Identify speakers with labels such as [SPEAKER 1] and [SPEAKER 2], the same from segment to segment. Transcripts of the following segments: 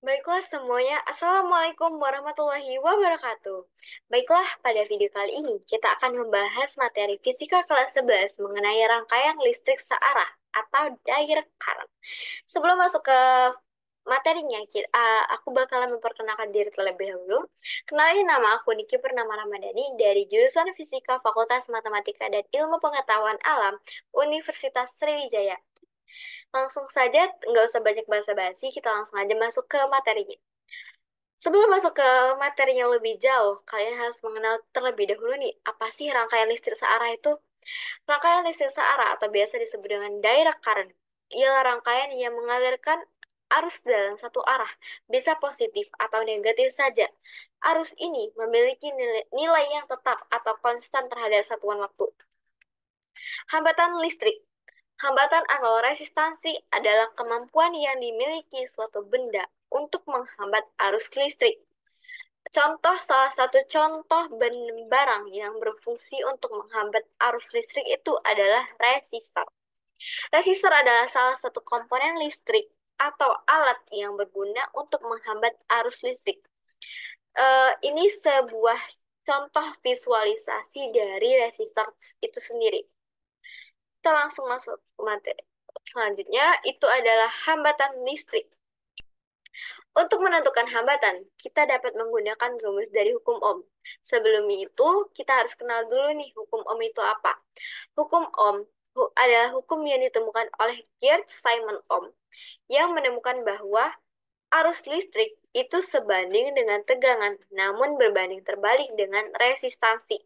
[SPEAKER 1] Baiklah semuanya, Assalamualaikum warahmatullahi wabarakatuh. Baiklah, pada video kali ini kita akan membahas materi fisika kelas 11 mengenai rangkaian listrik searah atau direct current. Sebelum masuk ke materinya, aku bakalan memperkenalkan diri terlebih dahulu. Kenalin, nama aku Niki Purnama Ramadhani dari jurusan Fisika Fakultas Matematika dan Ilmu Pengetahuan Alam Universitas Sriwijaya. Langsung saja, nggak usah banyak basa-basi, kita langsung aja masuk ke materinya. Sebelum masuk ke materinya lebih jauh, kalian harus mengenal terlebih dahulu nih, apa sih rangkaian listrik searah itu? Rangkaian listrik searah atau biasa disebut dengan direct current, ialah rangkaian yang mengalirkan arus dalam satu arah, bisa positif atau negatif saja. Arus ini memiliki nilai yang tetap atau konstan terhadap satuan waktu. Hambatan listrik. Hambatan atau resistansi adalah kemampuan yang dimiliki suatu benda untuk menghambat arus listrik. Salah satu contoh barang yang berfungsi untuk menghambat arus listrik itu adalah resistor. Resistor adalah salah satu komponen listrik atau alat yang berguna untuk menghambat arus listrik. Ini sebuah contoh visualisasi dari resistor itu sendiri. Kita langsung masuk ke materi. Selanjutnya, itu adalah hambatan listrik. Untuk menentukan hambatan, kita dapat menggunakan rumus dari hukum Ohm. Sebelum itu, kita harus kenal dulu nih hukum Ohm itu apa. Hukum Ohm adalah hukum yang ditemukan oleh Gerd Simon Ohm yang menemukan bahwa arus listrik itu sebanding dengan tegangan, namun berbanding terbalik dengan resistansi,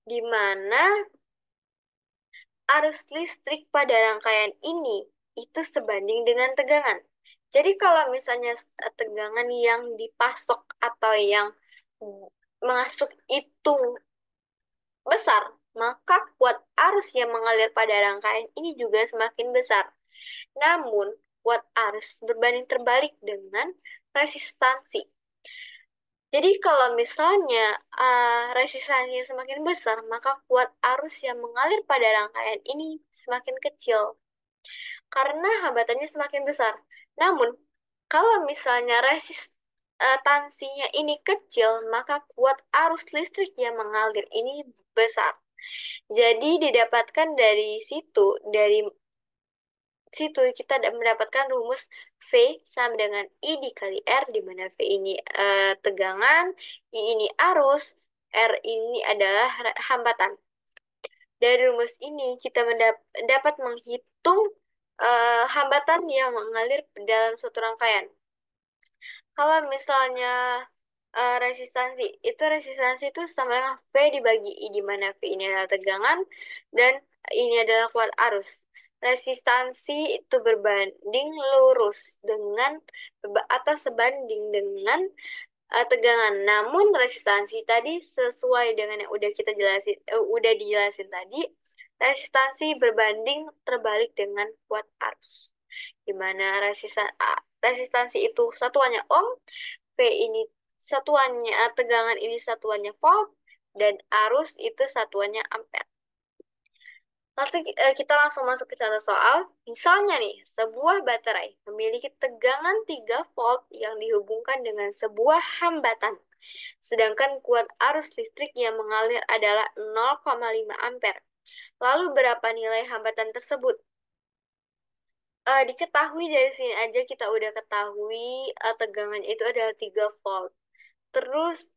[SPEAKER 1] di mana arus listrik pada rangkaian ini itu sebanding dengan tegangan. Jadi kalau misalnya tegangan yang dipasok atau yang masuk itu besar, maka kuat arus yang mengalir pada rangkaian ini juga semakin besar. Namun, kuat arus berbanding terbalik dengan resistansi. Jadi kalau misalnya resistansinya semakin besar, maka kuat arus yang mengalir pada rangkaian ini semakin kecil karena hambatannya semakin besar. Namun, kalau misalnya resistansinya ini kecil, maka kuat arus listrik yang mengalir ini besar. Jadi didapatkan dari situ kita mendapatkan rumus V sama dengan I dikali R, di mana V ini tegangan, I ini arus, R ini adalah hambatan. Dari rumus ini kita dapat menghitung hambatan yang mengalir dalam suatu rangkaian. Kalau misalnya resistansi itu sama dengan V dibagi I, di mana V ini adalah tegangan dan ini adalah kuat arus. Resistansi itu berbanding lurus dengan atau sebanding dengan tegangan. Namun resistansi tadi sesuai dengan yang udah dijelasin tadi, resistansi berbanding terbalik dengan kuat arus. Di mana resistansi itu satuannya ohm, V ini satuannya tegangan ini satuannya volt, dan arus itu satuannya ampere. Kita langsung masuk ke contoh soal. Misalnya nih, sebuah baterai memiliki tegangan 3 volt yang dihubungkan dengan sebuah hambatan. Sedangkan kuat arus listrik yang mengalir adalah 0,5 ampere. Lalu berapa nilai hambatan tersebut? Diketahui dari sini aja kita udah ketahui tegangan itu adalah 3 volt. Terus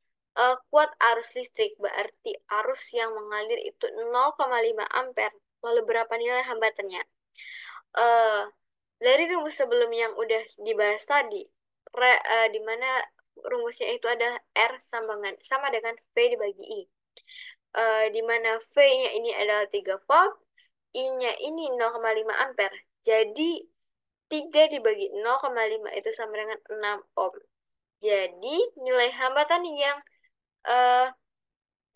[SPEAKER 1] kuat arus listrik berarti arus yang mengalir itu 0,5 ampere. Lalu berapa nilai hambatannya? Eh, dari rumus sebelum yang udah dibahas tadi, di mana rumusnya itu ada R sama dengan V dibagi I. Di mana V-nya ini adalah 3 volt, I-nya ini 0,5 ampere. Jadi 3 dibagi 0,5 itu sama dengan 6 ohm. Jadi nilai hambatan yang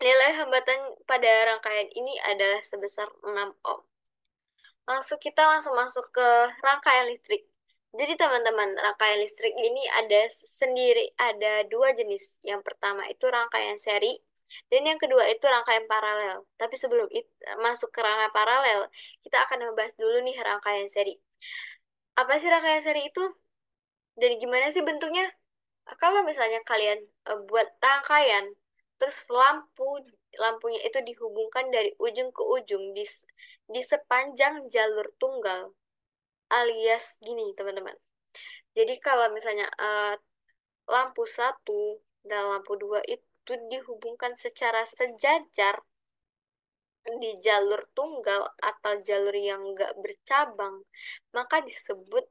[SPEAKER 1] Nilai hambatan pada rangkaian ini adalah sebesar 6 ohm. Langsung masuk ke rangkaian listrik. Jadi teman-teman, rangkaian listrik ini ada dua jenis. Yang pertama itu rangkaian seri, dan yang kedua itu rangkaian paralel. Tapi sebelum itu masuk ke rangkaian paralel, kita akan membahas dulu nih rangkaian seri. Apa sih rangkaian seri itu? Dan gimana sih bentuknya? Kalau misalnya kalian buat rangkaian, terus lampunya itu dihubungkan dari ujung ke ujung di sepanjang jalur tunggal, alias gini teman-teman. Jadi kalau misalnya lampu satu dan lampu dua itu dihubungkan secara sejajar di jalur tunggal atau jalur yang nggak bercabang, maka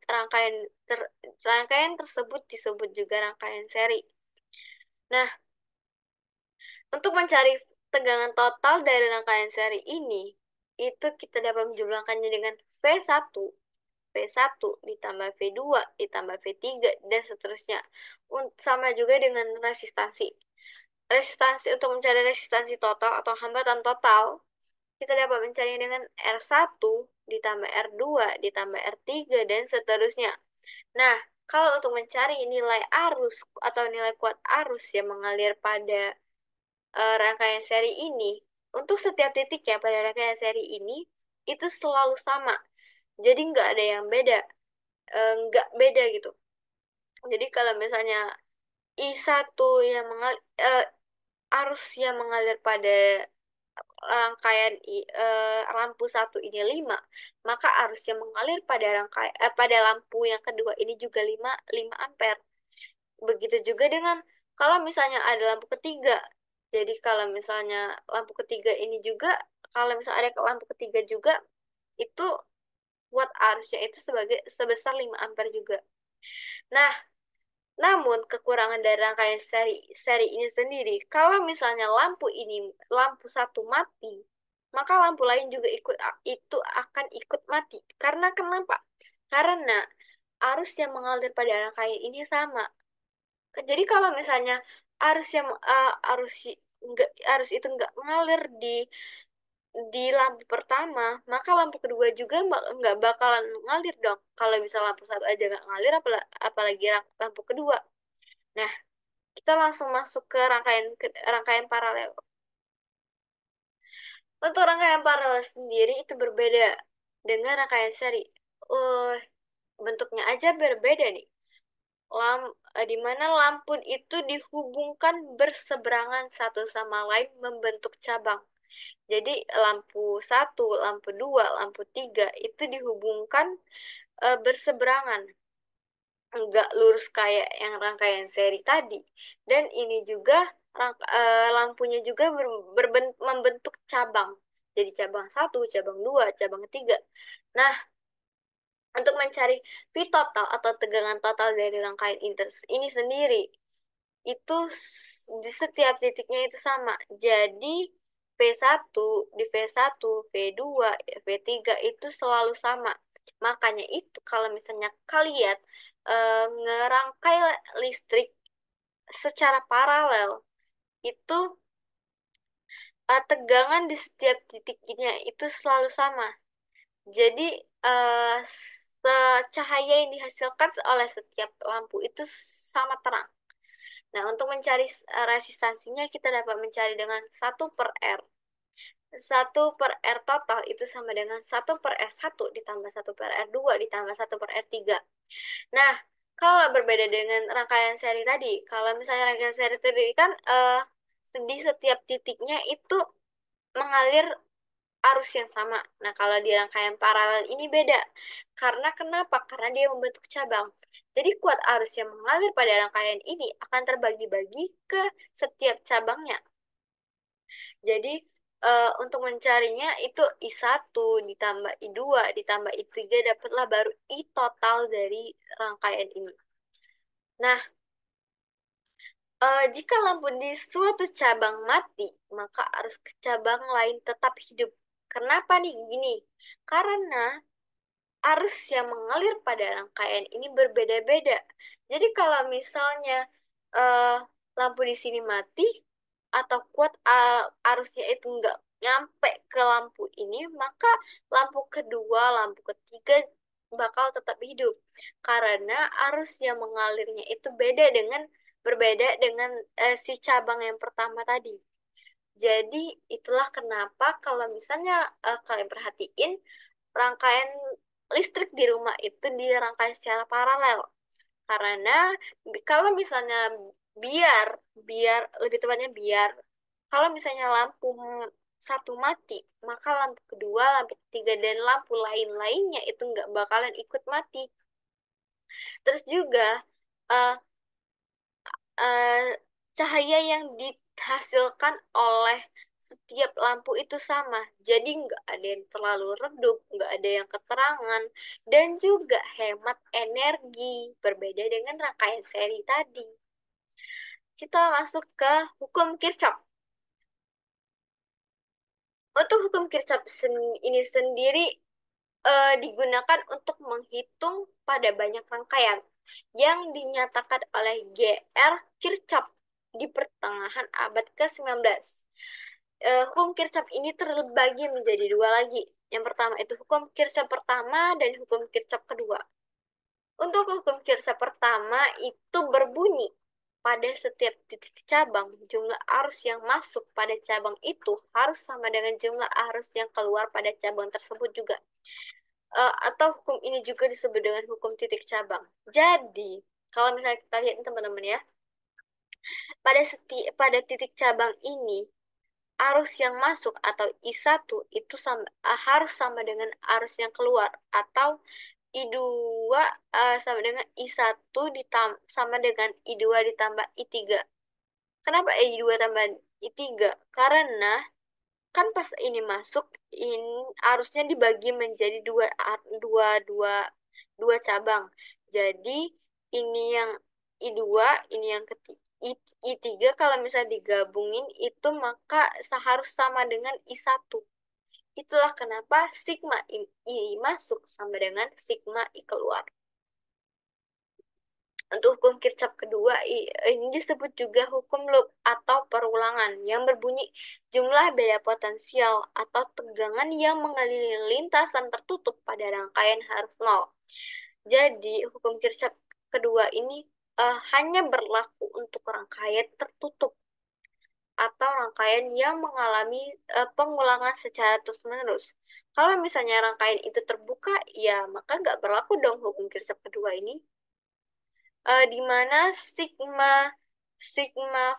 [SPEAKER 1] rangkaian tersebut disebut juga rangkaian seri. Nah, untuk mencari tegangan total dari rangkaian seri ini, itu kita dapat menjumlahkannya dengan V1, V1 ditambah V2 ditambah V3 dan seterusnya. Sama juga dengan resistansi. Resistansi untuk mencari resistansi total atau hambatan total, kita dapat mencari dengan R1 ditambah R2 ditambah R3 dan seterusnya. Nah, kalau untuk mencari nilai arus atau nilai kuat arus yang mengalir pada rangkaian seri ini, untuk setiap titik ya pada rangkaian seri ini, itu selalu sama. Jadi nggak ada yang beda, nggak beda gitu. Jadi kalau misalnya I1 yang arus yang mengalir pada lampu satu ini 5, maka arus yang mengalir pada lampu yang kedua ini juga 5 ampere. Begitu juga dengan kalau misalnya ada lampu ketiga. Jadi kalau misalnya lampu ketiga ini juga, kalau misalnya ada lampu ketiga juga, itu watt arusnya itu sebesar 5 ampere juga. Nah, namun kekurangan dari rangkaian seri ini sendiri, kalau misalnya lampu satu mati, maka lampu lain juga itu akan ikut mati. Karena kenapa? Karena arus yang mengalir pada rangkaian ini sama. Jadi kalau misalnya arus yang arus itu nggak mengalir di lampu pertama, maka lampu kedua juga nggak bakalan ngalir dong. Kalau bisa lampu satu aja nggak ngalir, apalagi lampu kedua. Nah, kita langsung masuk ke rangkaian paralel. Untuk rangkaian paralel sendiri itu berbeda dengan rangkaian seri. Uh, Bentuknya aja berbeda nih. Di mana lampu itu dihubungkan berseberangan satu sama lain membentuk cabang. Jadi lampu satu, lampu dua, lampu tiga itu dihubungkan berseberangan, nggak lurus kayak yang rangkaian seri tadi. Dan ini juga lampunya juga membentuk cabang. Jadi cabang satu, cabang dua, cabang tiga. Nah, untuk mencari V total atau tegangan total dari rangkaian ini sendiri, itu di setiap titiknya itu sama. Jadi V1 di V1, V2, V3 itu selalu sama. Makanya itu kalau misalnya kalian ngerangkai listrik secara paralel, itu tegangan di setiap titiknya itu selalu sama. Jadi eh, cahaya yang dihasilkan oleh setiap lampu itu sama terang. Nah, untuk mencari resistansinya kita dapat mencari dengan satu per R. Satu per R total itu sama dengan satu per R1 ditambah satu per R2 ditambah satu per R3. Nah, kalau berbeda dengan rangkaian seri tadi, kalau misalnya rangkaian seri tadi kan di setiap titiknya itu mengalir arus yang sama. Nah, kalau di rangkaian paralel ini beda. Karena kenapa? Karena dia membentuk cabang. Jadi kuat arus yang mengalir pada rangkaian ini akan terbagi-bagi ke setiap cabangnya. Jadi untuk mencarinya itu I1 ditambah I2 ditambah I3 dapatlah baru I total dari rangkaian ini. Nah, jika lampu di suatu cabang mati, maka arus ke cabang lain tetap hidup. Kenapa nih gini? Karena arus yang mengalir pada rangkaian ini berbeda-beda. Jadi kalau misalnya eh, lampu di sini mati, atau kuat arusnya itu nggak nyampe ke lampu ini, maka lampu kedua, lampu ketiga bakal tetap hidup karena arus yang mengalirnya itu berbeda dengan si cabang yang pertama tadi. Jadi itulah kenapa kalau misalnya kalian perhatiin rangkaian listrik di rumah itu dirangkai secara paralel. Karena kalau misalnya biar biar lebih tepatnya biar kalau misalnya lampu satu mati, maka lampu kedua, lampu ketiga dan lampu lain-lainnya itu nggak bakalan ikut mati. Terus juga eh, eh, cahaya yang dihasilkan oleh setiap lampu itu sama. Jadi nggak ada yang terlalu redup, nggak ada yang keterangan, dan juga hemat energi. Berbeda dengan rangkaian seri tadi. Kita masuk ke hukum Kirchhoff. Untuk hukum Kirchhoff ini sendiri digunakan untuk menghitung pada banyak rangkaian yang dinyatakan oleh G.R. Kirchhoff di pertengahan abad ke-19. Hukum Kirchhoff ini terbagi menjadi dua lagi. Yang pertama itu hukum Kirchhoff pertama dan hukum Kirchhoff kedua. Untuk hukum Kirchhoff pertama itu berbunyi pada setiap titik cabang, jumlah arus yang masuk pada cabang itu harus sama dengan jumlah arus yang keluar pada cabang tersebut juga. Atau hukum ini juga disebut dengan hukum titik cabang. Jadi, kalau misalnya kita lihat teman-teman ya, pada titik cabang ini arus yang masuk atau I1 itu harus sama dengan arus yang keluar atau I2 sama dengan I1 sama dengan I2 ditambah I3. Kenapa I2 tambah I3? Karena kan pas ini masuk ini arusnya dibagi menjadi dua dua dua cabang. Jadi ini yang I2, ini yang ketiga. I3 kalau misalnya digabungin itu maka harus sama dengan I1. Itulah kenapa sigma I masuk sama dengan sigma I keluar. Untuk hukum Kirchhoff kedua, ini disebut juga hukum loop atau perulangan yang berbunyi jumlah beda potensial atau tegangan yang mengelilingi lintasan tertutup pada rangkaian harus nol. Jadi, hukum Kirchhoff kedua ini hanya berlaku untuk rangkaian tertutup atau rangkaian yang mengalami pengulangan secara terus-menerus. Kalau misalnya rangkaian itu terbuka, ya maka nggak berlaku dong hukum Kirchhoff kedua ini. Di mana sigma sigma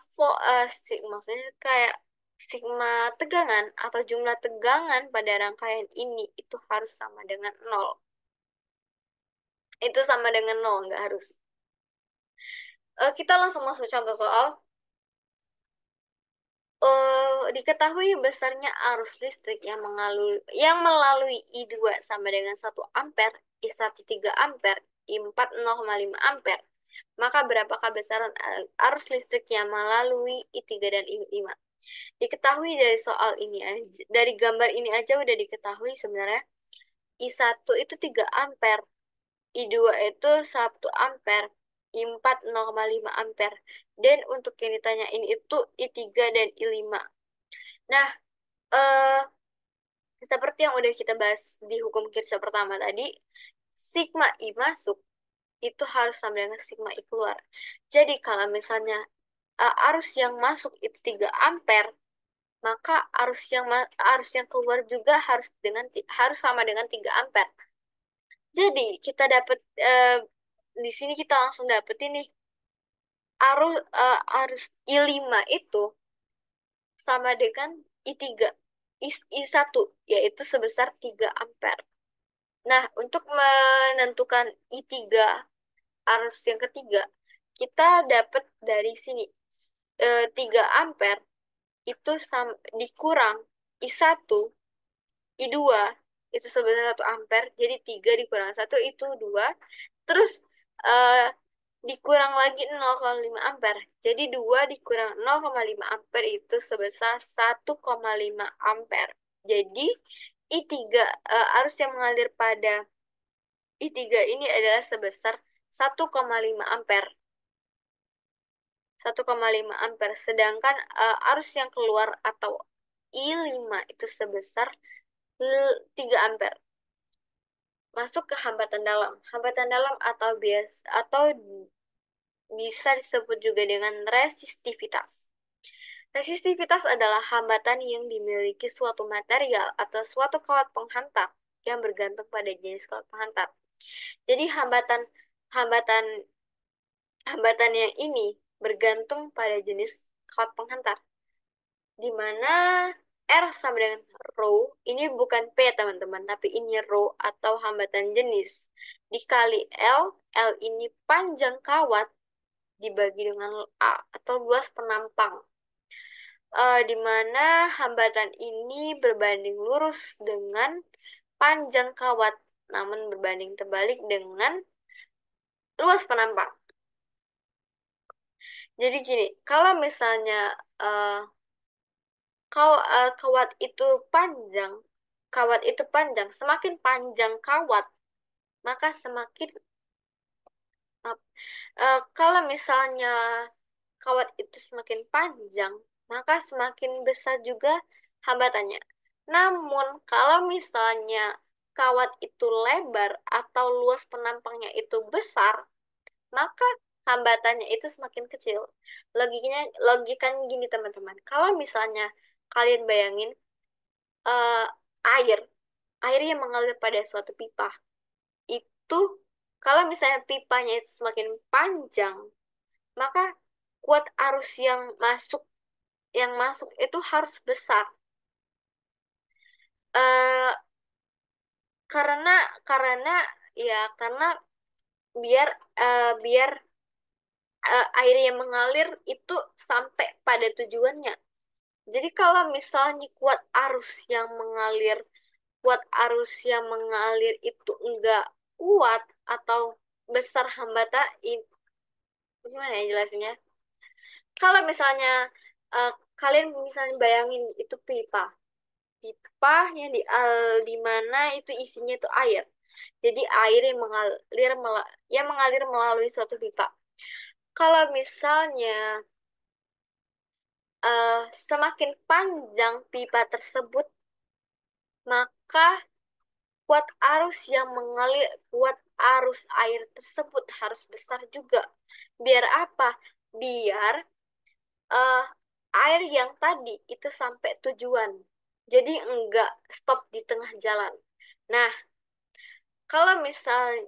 [SPEAKER 1] maksudnya kayak sigma tegangan atau jumlah tegangan pada rangkaian ini itu harus sama dengan nol. Itu sama dengan nol, nggak harus. Kita langsung masuk contoh soal. Diketahui besarnya arus listrik yang melalui I2 sama dengan 1 ampere, I1 3 ampere, I4 0,5 ampere. Maka berapakah besaran arus listrik yang melalui I3 dan I5? Diketahui dari soal ini aja, dari gambar ini aja udah diketahui sebenarnya. I1 itu 3 ampere, I2 itu 1 ampere, I4 0,5 ampere. Dan untuk yang ditanyain itu I3 dan I5. Nah, eh, seperti yang udah kita bahas di hukum Kirchhoff pertama tadi, sigma I masuk itu harus sama dengan sigma I keluar. Jadi kalau misalnya arus yang masuk itu 3 ampere, maka arus yang keluar juga harus sama dengan 3 ampere. Jadi kita dapat di sini kita langsung dapet ini arus I5 itu sama dengan I3 I1 yaitu sebesar 3 ampere. Nah, untuk menentukan I3 arus yang ketiga, kita dapat dari sini 3 ampere itu dikurang I1, I2 itu sebesar 1 ampere, jadi 3 dikurang 1 itu 2. Terus eh, dikurang lagi 0,5 ampere. Jadi 2 dikurang 0,5 ampere itu sebesar 1,5 ampere. Jadi I3 arus yang mengalir pada I3 ini adalah sebesar 1,5 ampere. 1,5 ampere. Sedangkan arus yang keluar atau I5 itu sebesar 3 ampere. Masuk ke hambatan dalam. Hambatan dalam atau bisa disebut juga dengan resistivitas. Resistivitas adalah hambatan yang dimiliki suatu material atau suatu kawat penghantar yang bergantung pada jenis kawat penghantar. Jadi hambatan hambatan yang ini bergantung pada jenis kawat penghantar, di mana R sama dengan rho, ini bukan P teman-teman, tapi ini rho atau hambatan jenis, dikali L ini panjang kawat, dibagi dengan A atau luas penampang, di mana hambatan ini berbanding lurus dengan panjang kawat, namun berbanding terbalik dengan luas penampang. Jadi gini, kalau misalnya uh, kawat itu panjang, semakin panjang kawat, maka semakin kalau misalnya kawat itu semakin panjang, maka semakin besar juga hambatannya. Namun, kalau misalnya kawat itu lebar atau luas penampangnya itu besar, maka hambatannya itu semakin kecil. Logikanya gini teman-teman. Kalau misalnya kalian bayangin eh, air, air yang mengalir pada suatu pipa, itu kalau misalnya pipanya itu semakin panjang, maka kuat arus yang masuk itu harus besar. Eh, karena karena karena biar biar air yang mengalir itu sampai pada tujuannya. Jadi kalau misalnya kuat arus yang mengalir itu enggak kuat atau besar hambatan, gimana ya jelasinnya? Kalau misalnya eh, kalian misalnya bayangin itu pipa di mana itu isinya itu air. Jadi air yang mengalir melalui suatu pipa. Kalau misalnya eh, semakin panjang pipa tersebut, maka kuat arus air tersebut harus besar juga. Biar apa? Biar eh, air yang tadi itu sampai tujuan. Jadi enggak stop di tengah jalan. Nah,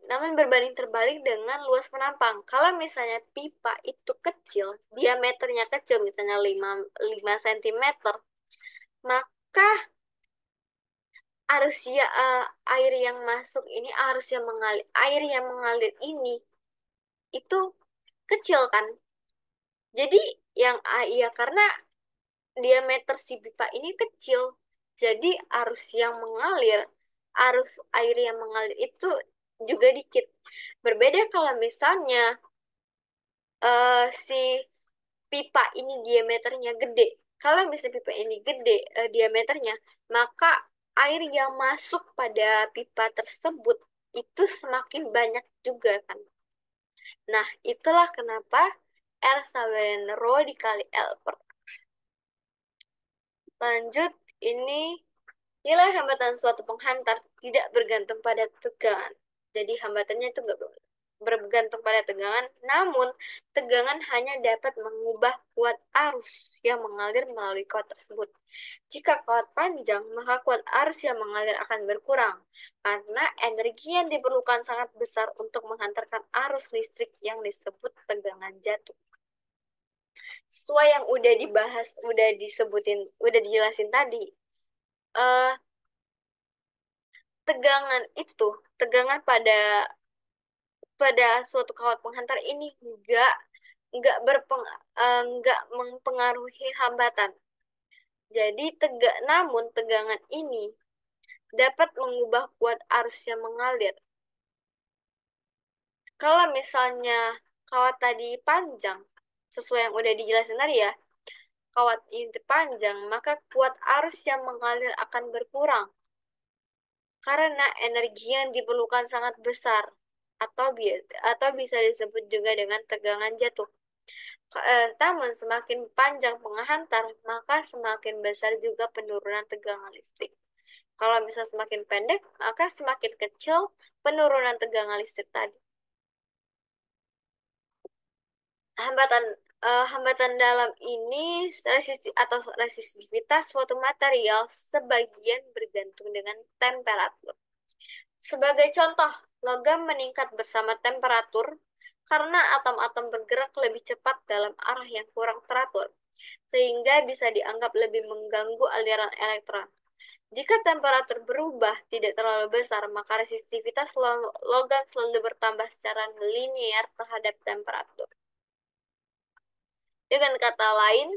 [SPEAKER 1] namun berbanding terbalik dengan luas penampang. Kalau misalnya pipa itu kecil, diameternya kecil, misalnya 5 cm, maka air yang masuk ini, air yang mengalir ini itu kecil kan. Jadi karena diameter si pipa ini kecil, jadi arus air yang mengalir itu juga dikit. Berbeda kalau misalnya si pipa ini diameternya gede. Kalau misalnya pipa ini gede diameternya, maka air yang masuk pada pipa tersebut itu semakin banyak juga kan. Nah, itulah kenapa R sama dengan rho dikali L per. Lanjut, ini nilai hambatan suatu penghantar tidak bergantung pada tegangan. Jadi hambatannya itu nggak bergantung pada tegangan, namun tegangan hanya dapat mengubah kuat arus yang mengalir melalui kawat tersebut. Jika kawat panjang, maka kuat arus yang mengalir akan berkurang, karena energi yang diperlukan sangat besar untuk menghantarkan arus listrik yang disebut tegangan jatuh. Sesuai yang udah dibahas, udah dijelasin tadi, eh tegangan pada suatu kawat penghantar ini nggak mempengaruhi hambatan. Jadi namun tegangan ini dapat mengubah kuat arus yang mengalir. Kalau misalnya kawat tadi panjang, sesuai yang udah dijelasin tadi ya, kawat ini panjang, maka kuat arus yang mengalir akan berkurang karena energi yang diperlukan sangat besar atau bisa disebut juga dengan tegangan jatuh. Namun semakin panjang penghantar, maka semakin besar juga penurunan tegangan listrik. Kalau misal semakin pendek, maka semakin kecil penurunan tegangan listrik tadi. Hambatan hambatan dalam ini resistivitas suatu material sebagian bergantung dengan temperatur. Sebagai contoh, logam meningkat bersama temperatur karena atom-atom bergerak lebih cepat dalam arah yang kurang teratur, sehingga bisa dianggap lebih mengganggu aliran elektron. Jika temperatur berubah tidak terlalu besar, maka resistivitas logam selalu bertambah secara linear terhadap temperatur. Dengan kata lain,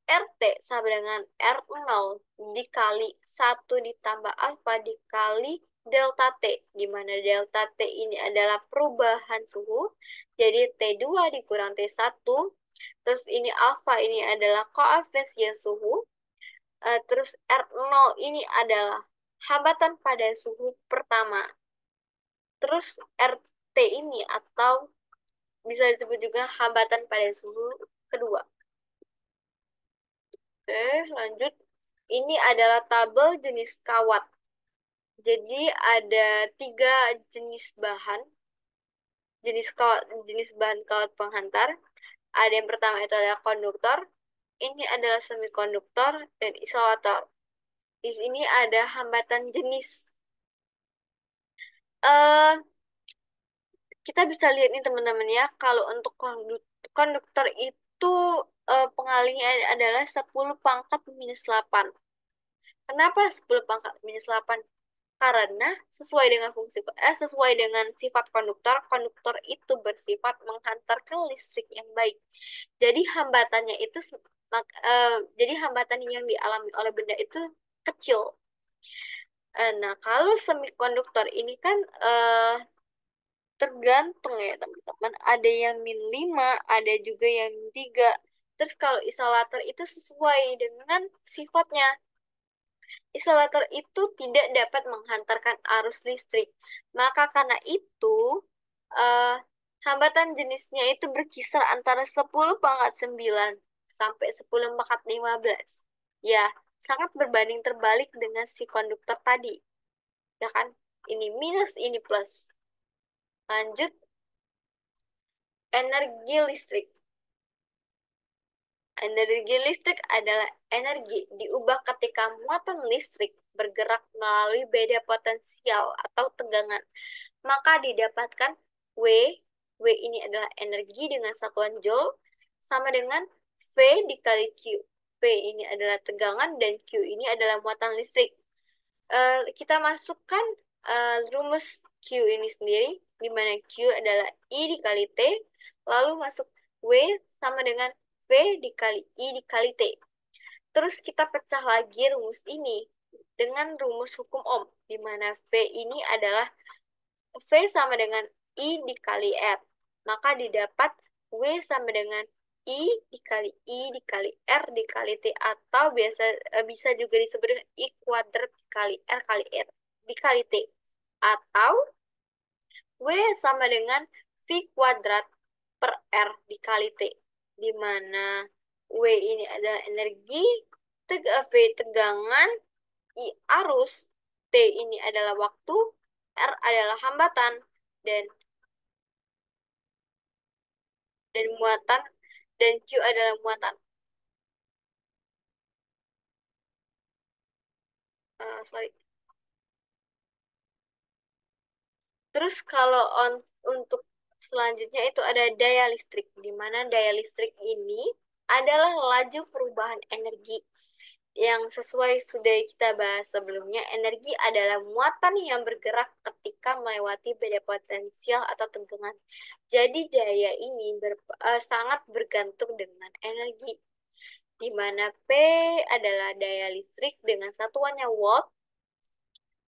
[SPEAKER 1] RT sama dengan R0 dikali 1 ditambah alfa dikali delta T, di mana delta T ini adalah perubahan suhu, jadi T2 dikurang T1, terus ini alfa ini adalah koefisien suhu, terus R0 ini adalah hambatan pada suhu pertama, terus RT ini atau bisa disebut juga hambatan pada suhu kedua. Oke, lanjut. Ini adalah tabel jenis kawat. Jadi ada 3 jenis jenis bahan kawat penghantar. Ada yang pertama itu adalah konduktor, ini adalah semikonduktor dan isolator. Di sini ada hambatan jenis. eh Kita bisa lihat nih teman-teman ya, kalau untuk konduktor itu pengalinya adalah 10 pangkat minus 8. Kenapa 10 pangkat minus 8? Karena sesuai dengan sifat konduktor, konduktor itu bersifat menghantarkan listrik yang baik. Jadi jadi hambatan yang dialami oleh benda itu kecil. Nah, kalau semikonduktor ini kan tergantung ya teman-teman. Ada yang -5, ada juga yang -3. Terus kalau isolator itu sesuai dengan sifatnya. Isolator itu tidak dapat menghantarkan arus listrik. Maka karena itu, eh, hambatan jenisnya itu berkisar antara 10 pangkat 9 sampai 10 pangkat 15. Ya, sangat berbanding terbalik dengan si konduktor tadi. Ya kan? Ini minus, ini plus. Lanjut, energi listrik. Energi listrik adalah energi diubah ketika muatan listrik bergerak melalui beda potensial atau tegangan. Maka didapatkan W. W ini adalah energi dengan satuan Joule sama dengan V dikali Q. V ini adalah tegangan dan Q ini adalah muatan listrik. Kita masukkan rumus Q ini sendiri, di mana Q adalah I dikali T, lalu masuk W sama dengan V dikali I dikali T. Terus kita pecah lagi rumus ini dengan rumus hukum Ohm, di mana V ini adalah V sama dengan I dikali R. Maka didapat W sama dengan I dikali R dikali T, atau bisa juga disebut dengan I kuadrat dikali R kali R dikali T. Atau W sama dengan V kuadrat per R dikali T. Di mana W ini adalah energi, V tegangan, I arus, T ini adalah waktu, R adalah hambatan, dan muatan, dan Q adalah muatan. Sorry. Terus kalau untuk selanjutnya itu ada daya listrik, di mana daya listrik ini adalah laju perubahan energi yang sesuai sudah kita bahas sebelumnya. Energi adalah muatan yang bergerak ketika melewati beda potensial atau tegangan. Jadi daya ini sangat bergantung dengan energi, di mana P adalah daya listrik dengan satuannya watt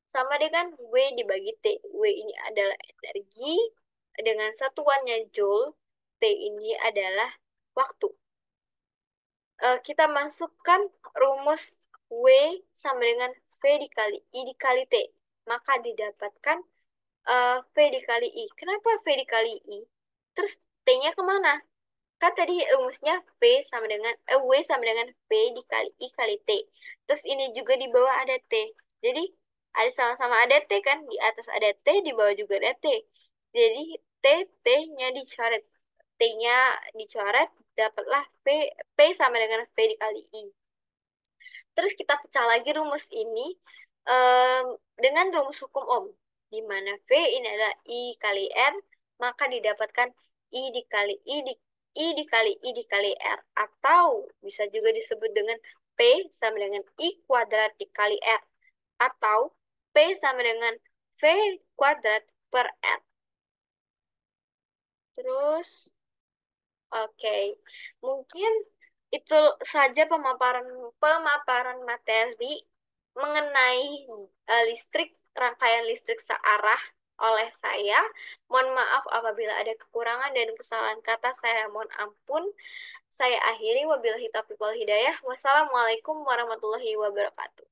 [SPEAKER 1] sama dengan W dibagi T. W ini adalah energi dengan satuannya joule. T ini adalah waktu. Kita masukkan rumus W sama dengan V dikali I dikali T. Maka didapatkan V dikali I. Kenapa V dikali I? Terus T-nya kemana? Kan tadi rumusnya W sama dengan V dikali I kali T. Terus ini juga di bawah ada T. Jadi ada sama-sama ada T kan, di atas ada T, di bawah juga ada T. Jadi T-nya dicoret. T-nya dicoret, dapatlah P sama dengan V dikali I. Terus kita pecah lagi rumus ini em, dengan rumus hukum Ohm, di mana V ini adalah I kali R, maka didapatkan I dikali R, atau bisa juga disebut dengan P sama dengan I kuadrat dikali R, atau P sama dengan V kuadrat per R. Terus, oke, mungkin itu saja pemaparan pemaparan materi mengenai listrik, rangkaian listrik searah oleh saya. Mohon maaf apabila ada kekurangan dan kesalahan kata, saya mohon ampun. Saya akhiri, wabillahi taufiq wal hidayah. Wassalamualaikum warahmatullahi wabarakatuh.